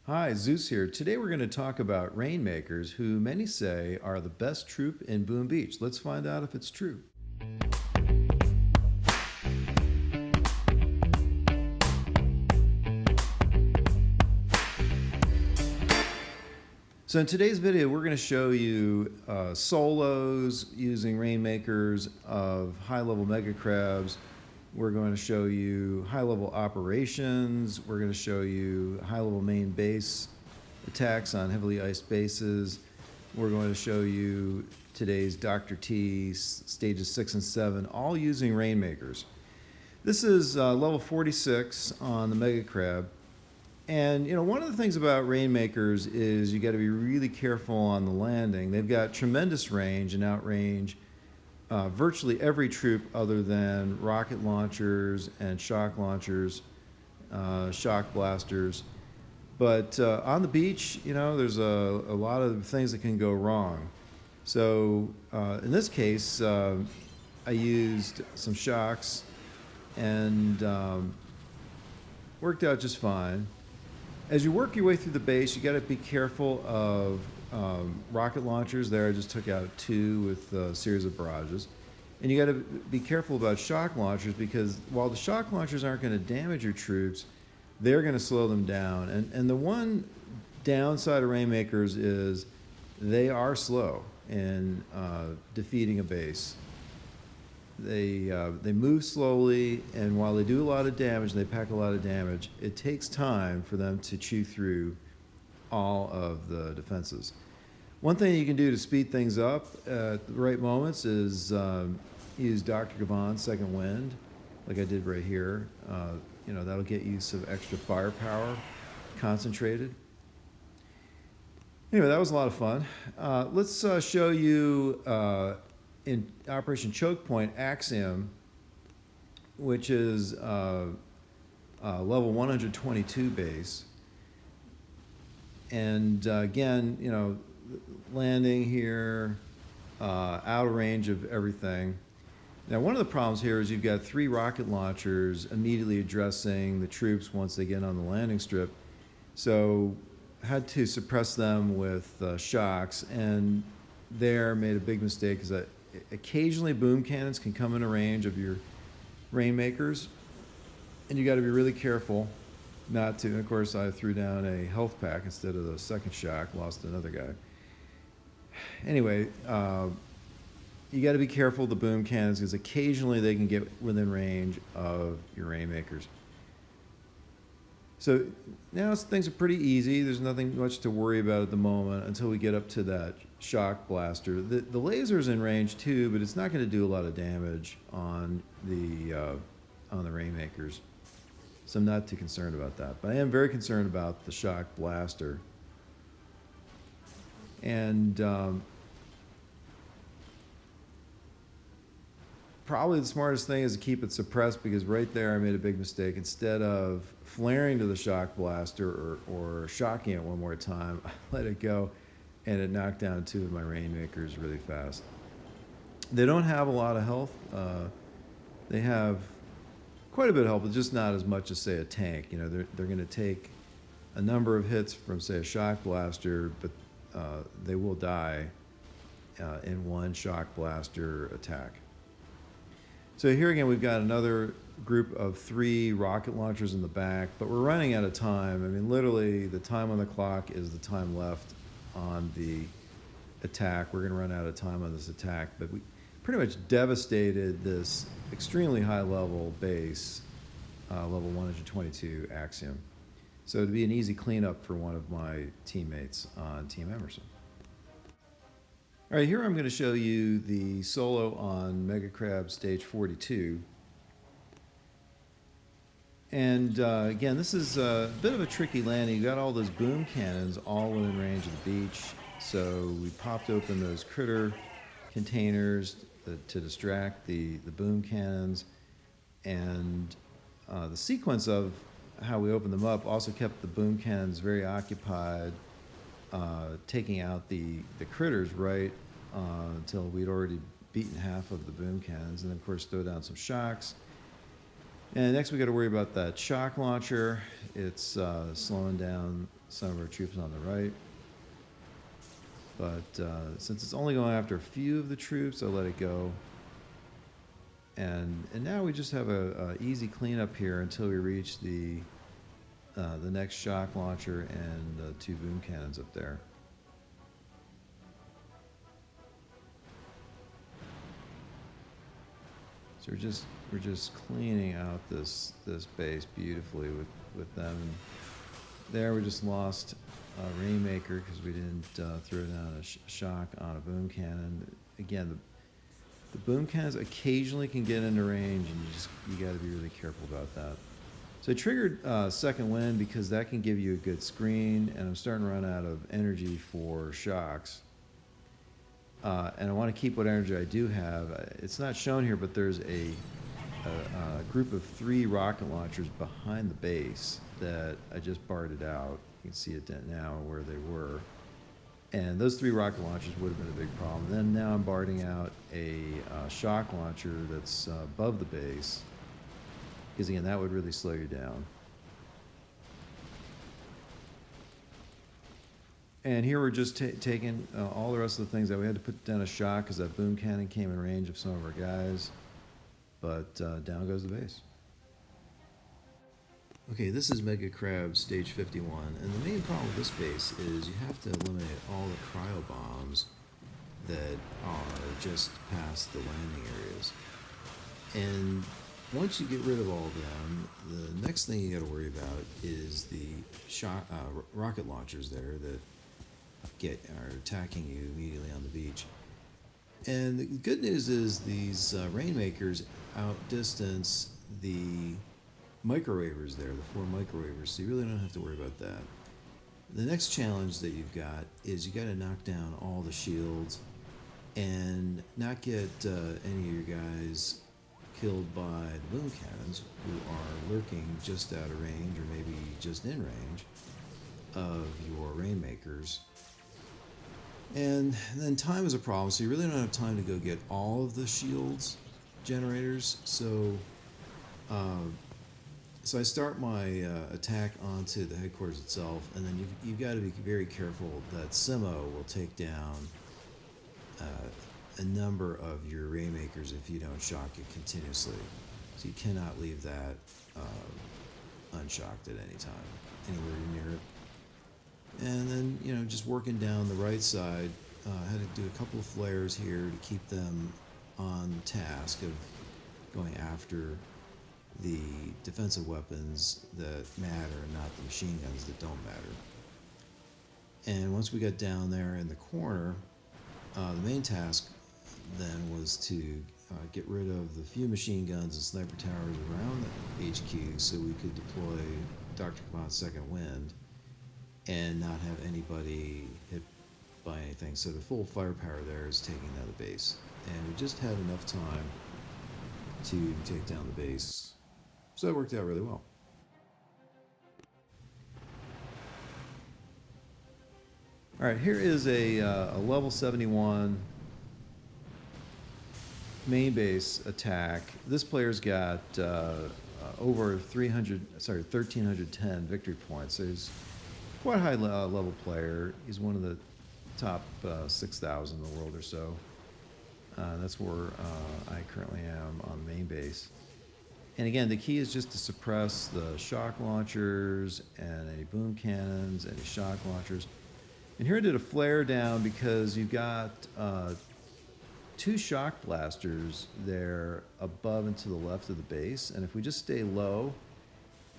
Hi, Zeus here. Today we're going to talk about Rainmakers, who many say are the best troop in Boom Beach. Let's find out if it's true. So in today's video, we're going to show you solos using Rainmakers of high-level mega crabs. We're going to show you high-level operations. We're going to show you high-level main base attacks on heavily iced bases. We're going to show you today's Dr. T stages 6 and 7, all using Rainmakers. This is level 46 on the mega crab. And one of the things about Rainmakers is you got to be really careful on the landing. They've got tremendous range and outrange virtually every troop other than rocket launchers and shock launchers, shock blasters. But on the beach, there's a lot of things that can go wrong. So in this case, I used some shocks and worked out just fine. As you work your way through the base, you got to be careful of rocket launchers. There, I just took out 2 with a series of barrages. And you got to be careful about shock launchers because while the shock launchers aren't going to damage your troops, they're going to slow them down. And the one downside of Rainmakers is they are slow in defeating a base. They move slowly, and while they do a lot of damage, they pack a lot of damage, it takes time for them to chew through all of the defenses. One thing you can do to speed things up at the right moments is use Dr. Gavon's Second Wind, like I did right here. That'll get you some extra firepower, concentrated. Anyway, that was a lot of fun. Let's show you in Operation Choke Point Axiom, which is level 122 base. And again, landing here, out of range of everything. Now, one of the problems here is you've got 3 rocket launchers immediately addressing the troops once they get on the landing strip. So had to suppress them with shocks, and there made a big mistake because occasionally boom cannons can come into range of your Rainmakers, and you got to be really careful not to. And of course, I threw down a health pack instead of the second shock, lost another guy. Anyway, you got to be careful of the boom cannons because occasionally they can get within range of your Rainmakers. So now things are pretty easy. There's nothing much to worry about at the moment until we get up to that shock blaster. The laser's in range too, but it's not going to do a lot of damage on the Rainmakers. So I'm not too concerned about that. But I am very concerned about the shock blaster. And probably the smartest thing is to keep it suppressed because right there I made a big mistake. Instead of flaring to the shock blaster or shocking it one more time, I let it go and it knocked down 2 of my Rainmakers really fast. They don't have a lot of health. They have quite a bit of health, but just not as much as, say, a tank. They're going to take a number of hits from, say, a shock blaster, but they will die in one shock blaster attack. So here again, we've got another group of 3 rocket launchers in the back, but we're running out of time. I mean, literally, the time on the clock is the time left on the attack. We're going to run out of time on this attack, but we pretty much devastated this extremely high-level base, level 122 Axiom. So it'd be an easy cleanup for one of my teammates on Team Emerson. All right, here I'm going to show you the solo on Mega Crab stage 42. And again, this is a bit of a tricky landing. You got all those boom cannons all within range of the beach. So we popped open those critter containers to distract the boom cannons. And the sequence of how we opened them up also kept the boom cannons very occupied, taking out the critters right until we'd already beaten half of the boom cannons. And then, of course, throw down some shocks. And next we got to worry about that shock launcher. It's slowing down some of our troops on the right. But since it's only going after a few of the troops, I'll let it go. And now we just have a easy cleanup here until we reach the next shock launcher and the 2 boom cannons up there. So we're just cleaning out this base beautifully with them. There we just lost a Rainmaker because we didn't throw down a shock on a boom cannon. Again, the boom cannons occasionally can get into range, and you got to be really careful about that. So I triggered second wind because that can give you a good screen, and I'm starting to run out of energy for shocks. And I want to keep what energy I do have. It's not shown here, but there's a group of 3 rocket launchers behind the base that I just barred out. You can see it now where they were. And those 3 rocket launchers would have been a big problem. And then now I'm barring out a shock launcher that's above the base, because again, that would really slow you down. And here we're just taking all the rest of the things that we had to put down a shock because that boom cannon came in range of some of our guys. But down goes the base. Okay, this is Mega Crab Stage 51, and the main problem with this base is you have to eliminate all the cryo bombs that are just past the landing areas. And once you get rid of all of them, the next thing you got to worry about is the rocket launchers there that are attacking you immediately on the beach. And the good news is these Rainmakers outdistance the microwavers there, the 4 microwavers, so you really don't have to worry about that. The next challenge that you've got is you got to knock down all the shields and not get any of your guys killed by the boom cannons who are lurking just out of range or maybe just in range of your Rainmakers. And then time is a problem, so you really don't have time to go get all of the shields generators. So I start my attack onto the headquarters itself, and then you've got to be very careful that Simo will take down a number of your Rainmakers if you don't shock it continuously. So you cannot leave that unshocked at any time, anywhere near it. And then, just working down the right side, I had to do a couple of flares here to keep them on task of going after the defensive weapons that matter and not the machine guns that don't matter. And once we got down there in the corner, the main task then was to get rid of the few machine guns and sniper towers around the HQ so we could deploy Dr. Kamat's second wind and not have anybody hit by anything. So the full firepower there is taking down the base. And we just had enough time to take down the base. So that worked out really well. All right, here is a level 71 main base attack. This player's got over 1,310 victory points. So he's quite a high level player. He's one of the top 6,000 in the world or so. That's where I currently am on the main base. And again, the key is just to suppress the shock launchers and any boom cannons, any shock launchers. And here I did a flare down because you've got 2 shock blasters there above and to the left of the base. And if we just stay low,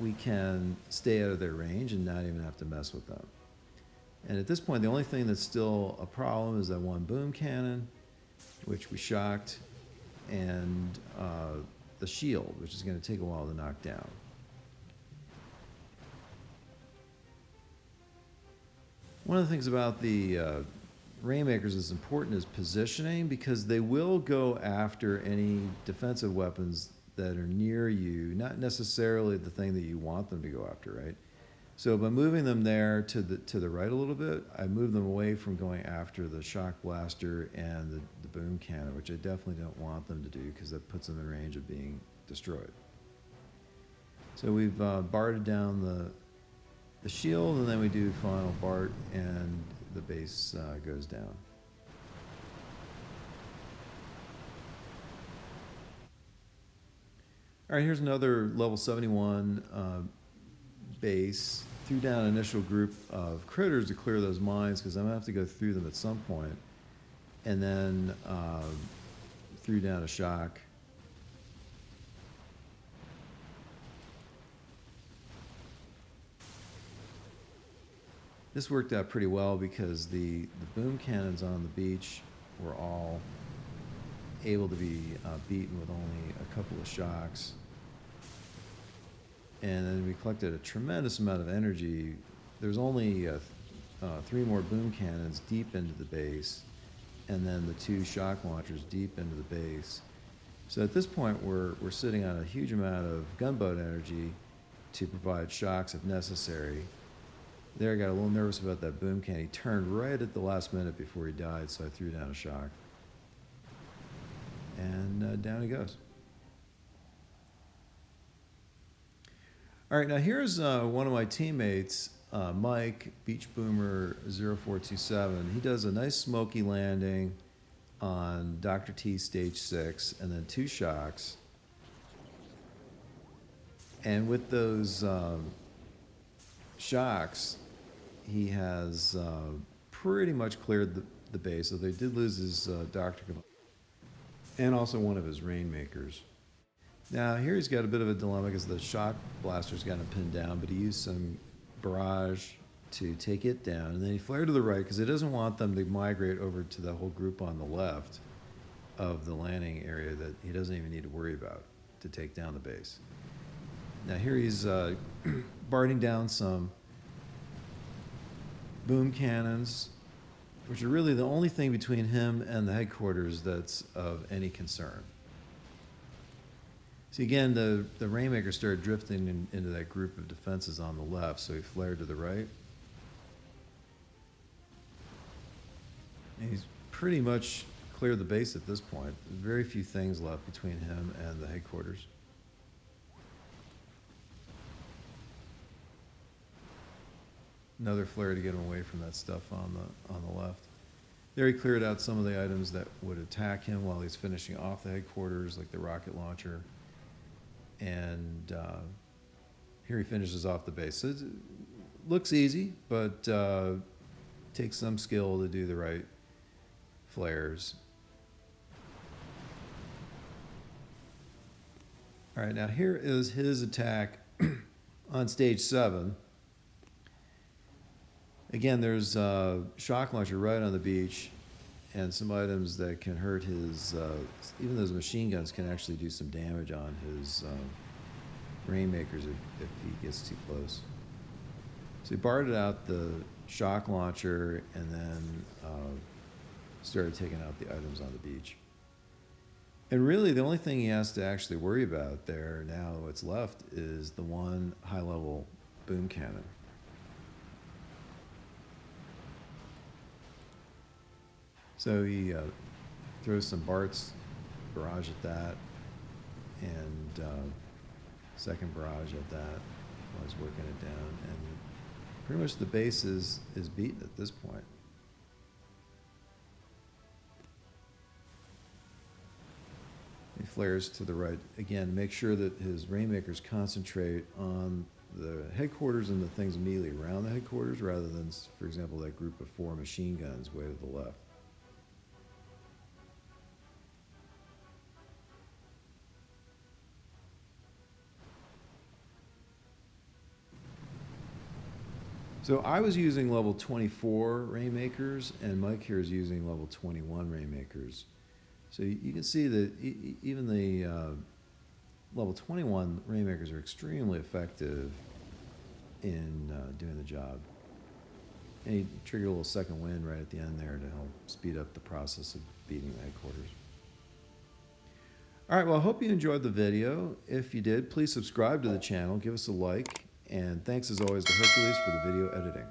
we can stay out of their range and not even have to mess with them. And at this point, the only thing that's still a problem is that 1 boom cannon, which we shocked, and the shield, which is going to take a while to knock down. One of the things about the Rainmakers that's important is positioning, because they will go after any defensive weapons that are near you, not necessarily the thing that you want them to go after, right? So by moving them there to the right a little bit, I move them away from going after the shock blaster and the boom cannon, which I definitely don't want them to do because that puts them in range of being destroyed. So we've barred down the shield, and then we do final part, and the base goes down. All right, here's another level 71 base. Threw down an initial group of critters to clear those mines because I'm gonna have to go through them at some point, and then threw down a shock. This worked out pretty well because the boom cannons on the beach were all able to be beaten with only a couple of shocks. And then we collected a tremendous amount of energy. There's only 3 more boom cannons deep into the base, and then the 2 shock launchers deep into the base. So at this point, we're sitting on a huge amount of gunboat energy to provide shocks if necessary. There, I got a little nervous about that boom can. He turned right at the last minute before he died, so I threw down a shock. And down he goes. All right, now here's one of my teammates, Mike, Beach Boomer 0427. He does a nice smoky landing on Dr. T stage 6, and then 2 shocks. And with those shocks, he has pretty much cleared the base. So they did lose his doctor and also one of his Rainmakers. Now here he's got a bit of a dilemma because the shock blaster's got him pinned down, but he used some barrage to take it down, and then he flared to the right because he doesn't want them to migrate over to the whole group on the left of the landing area that he doesn't even need to worry about to take down the base. Now here he's barting down some boom cannons, which are really the only thing between him and the headquarters that's of any concern. See, again, the Rainmaker started drifting into that group of defenses on the left, so he flared to the right. And he's pretty much cleared the base at this point. There's very few things left between him and the headquarters. Another flare to get him away from that stuff on the left. There he cleared out some of the items that would attack him while he's finishing off the headquarters, like the rocket launcher. And here he finishes off the base. So it looks easy, but takes some skill to do the right flares. All right, now here is his attack on stage 7. Again, there's a shock launcher right on the beach and some items that can hurt his, even those machine guns can actually do some damage on his Rainmakers if he gets too close. So he barred out the shock launcher and then started taking out the items on the beach. And really the only thing he has to actually worry about there now, what's left, is the 1 high-level boom cannon. So he throws some Bart's barrage at that, and second barrage at that while he's working it down, and pretty much the base is beaten at this point. He flares to the right again. Make sure that his Rainmakers concentrate on the headquarters and the things immediately around the headquarters, rather than, for example, that group of 4 machine guns way to the left. So I was using level 24 Rainmakers, and Mike here is using level 21 Rainmakers. So you can see that even the level 21 Rainmakers are extremely effective in doing the job. And he triggered a little second wind right at the end there to help speed up the process of beating the headquarters. All right, well, I hope you enjoyed the video. If you did, please subscribe to the channel, give us a like, and thanks as always to Hercules for the video editing.